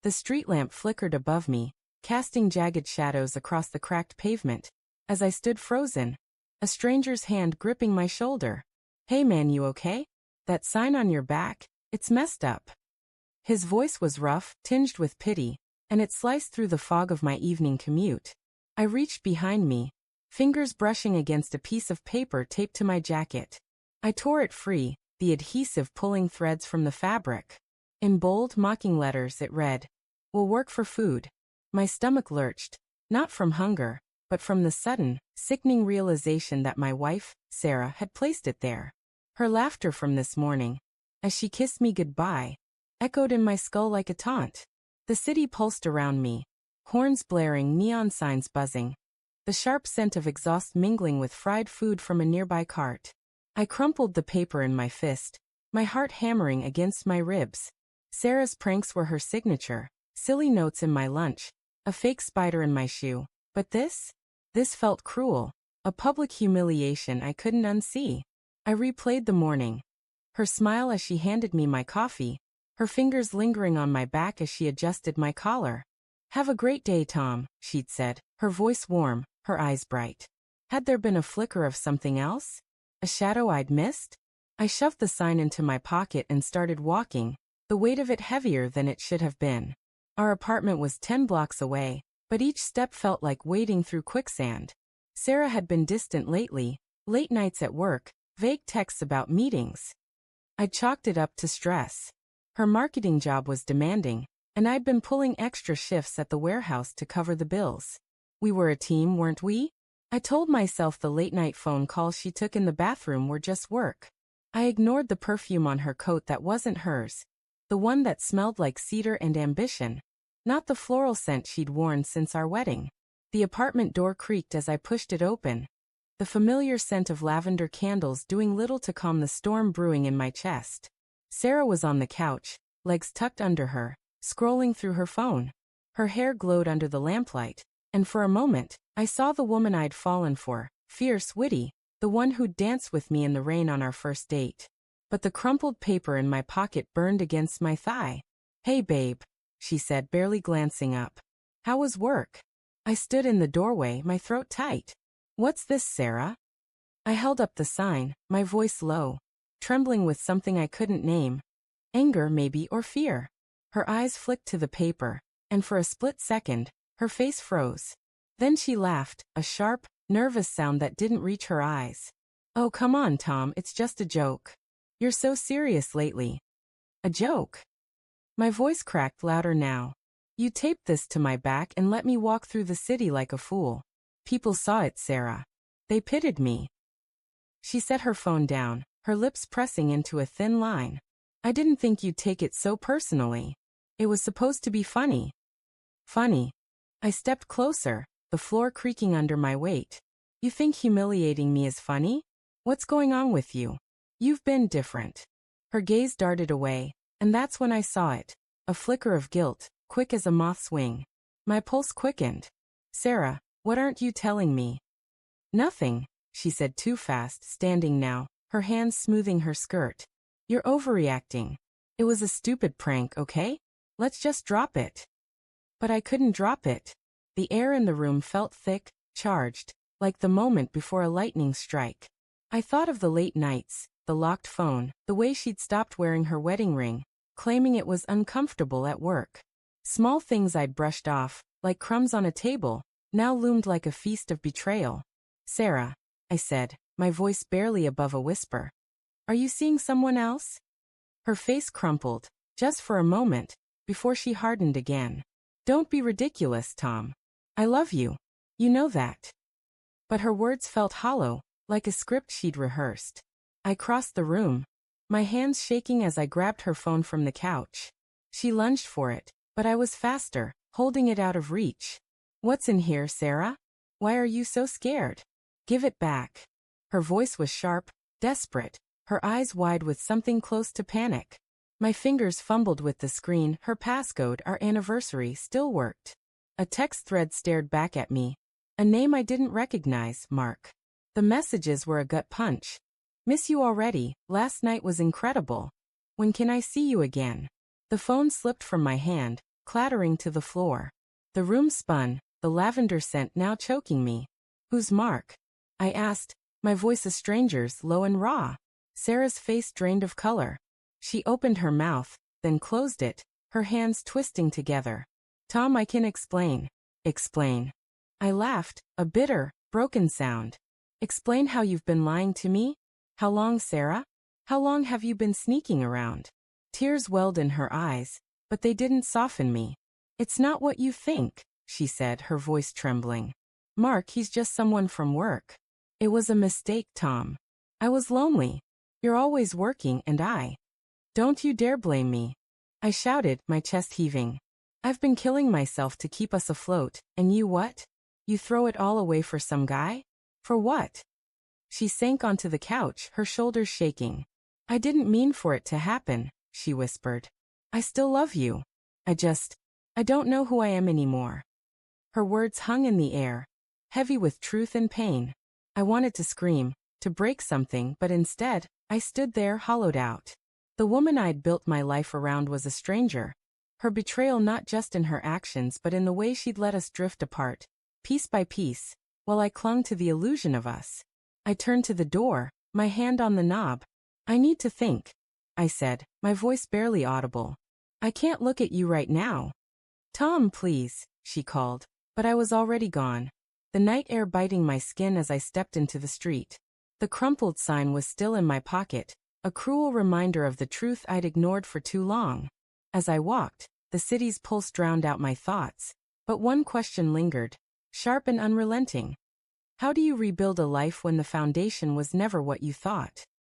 The street lamp flickered above me, casting jagged shadows across the cracked pavement. As I stood frozen, a stranger's hand gripping my shoulder. "Hey man, you okay? That sign on your back, it's messed up." His voice was rough, tinged with pity, and it sliced through the fog of my evening commute. I reached behind me, fingers brushing against a piece of paper taped to my jacket. I tore it free, the adhesive pulling threads from the fabric. In bold, mocking letters it read, "Will work for food." My stomach lurched, not from hunger, but from the sudden, sickening realization that my wife, Sarah, had placed it there. Her laughter from this morning, as she kissed me goodbye, echoed in my skull like a taunt. The city pulsed around me, horns blaring, neon signs buzzing, the sharp scent of exhaust mingling with fried food from a nearby cart. I crumpled the paper in my fist, my heart hammering against my ribs. Sarah's pranks were her signature, silly notes in my lunch, a fake spider in my shoe. But this felt cruel, a public humiliation I couldn't unsee. I replayed the morning. Her smile as she handed me my coffee, her fingers lingering on my back as she adjusted my collar. "Have a great day, Tom," she'd said, her voice warm, her eyes bright. Had there been a flicker of something else? A shadow I'd missed? I shoved the sign into my pocket and started walking, the weight of it heavier than it should have been. Our apartment was 10 blocks away, but each step felt like wading through quicksand. Sarah had been distant lately, late nights at work, vague texts about meetings. I chalked it up to stress. Her marketing job was demanding, and I'd been pulling extra shifts at the warehouse to cover the bills. We were a team, weren't we? I told myself the late-night phone calls she took in the bathroom were just work. I ignored the perfume on her coat that wasn't hers, the one that smelled like cedar and ambition, not the floral scent she'd worn since our wedding. The apartment door creaked as I pushed it open, the familiar scent of lavender candles doing little to calm the storm brewing in my chest. Sarah was on the couch, legs tucked under her, scrolling through her phone. Her hair glowed under the lamplight, and for a moment, I saw the woman I'd fallen for, fierce, witty, the one who'd danced with me in the rain on our first date. But the crumpled paper in my pocket burned against my thigh. "Hey babe," she said, barely glancing up. "How was work?" I stood in the doorway, my throat tight. "What's this, Sarah?" I held up the sign, my voice low, trembling with something I couldn't name. Anger, maybe, or fear. Her eyes flicked to the paper, and for a split second, her face froze. Then she laughed, a sharp, nervous sound that didn't reach her eyes. "Oh, come on, Tom, it's just a joke. You're so serious lately." "A joke?" My voice cracked louder now. "You taped this to my back and let me walk through the city like a fool. People saw it, Sarah. They pitied me." She set her phone down, her lips pressing into a thin line. "I didn't think you'd take it so personally. It was supposed to be funny." "Funny?" I stepped closer, the floor creaking under my weight. "You think humiliating me is funny? What's going on with you? You've been different." Her gaze darted away, and that's when I saw it, a flicker of guilt, quick as a moth's wing. My pulse quickened. "Sarah, what aren't you telling me?" "Nothing," she said too fast, standing now, her hands smoothing her skirt. "You're overreacting. It was a stupid prank, okay? Let's just drop it." But I couldn't drop it. The air in the room felt thick, charged, like the moment before a lightning strike. I thought of the late nights, the locked phone, the way she'd stopped wearing her wedding ring, claiming it was uncomfortable at work. Small things I'd brushed off, like crumbs on a table, now loomed like a feast of betrayal. "Sarah," I said, my voice barely above a whisper. "Are you seeing someone else?" Her face crumpled, just for a moment, before she hardened again. "Don't be ridiculous, Tom. I love you. You know that." But her words felt hollow, like a script she'd rehearsed. I crossed the room, my hands shaking as I grabbed her phone from the couch. She lunged for it, but I was faster, holding it out of reach. "What's in here, Sarah? Why are you so scared? Give it back." Her voice was sharp, desperate, her eyes wide with something close to panic. My fingers fumbled with the screen, her passcode, our anniversary, still worked. A text thread stared back at me. A name I didn't recognize, Mark. The messages were a gut punch. "Miss you already, last night was incredible. When can I see you again?" The phone slipped from my hand, clattering to the floor. The room spun, the lavender scent now choking me. "Who's Mark?" I asked, my voice a stranger's, low and raw. Sarah's face drained of color. She opened her mouth, then closed it, her hands twisting together. "Tom, I can explain." "Explain?" I laughed, a bitter, broken sound. "Explain how you've been lying to me? How long, Sarah? How long have you been sneaking around?" Tears welled in her eyes, but they didn't soften me. "It's not what you think," she said, her voice trembling. "Mark, he's just someone from work. It was a mistake, Tom. I was lonely. You're always working and I. Don't you dare blame me." I shouted, my chest heaving. "I've been killing myself to keep us afloat, and you what? You throw it all away for some guy? For what?" She sank onto the couch, her shoulders shaking. "I didn't mean for it to happen," she whispered. "I still love you. I don't know who I am anymore." Her words hung in the air, heavy with truth and pain. I wanted to scream, to break something, but instead, I stood there hollowed out. The woman I'd built my life around was a stranger. Her betrayal not just in her actions but in the way she'd let us drift apart, piece by piece, while I clung to the illusion of us. I turned to the door, my hand on the knob. "I need to think," I said, my voice barely audible. "I can't look at you right now." "Tom, please," she called, but I was already gone, the night air biting my skin as I stepped into the street. The crumpled sign was still in my pocket, a cruel reminder of the truth I'd ignored for too long. As I walked, the city's pulse drowned out my thoughts, but one question lingered, sharp and unrelenting. How do you rebuild a life when the foundation was never what you thought?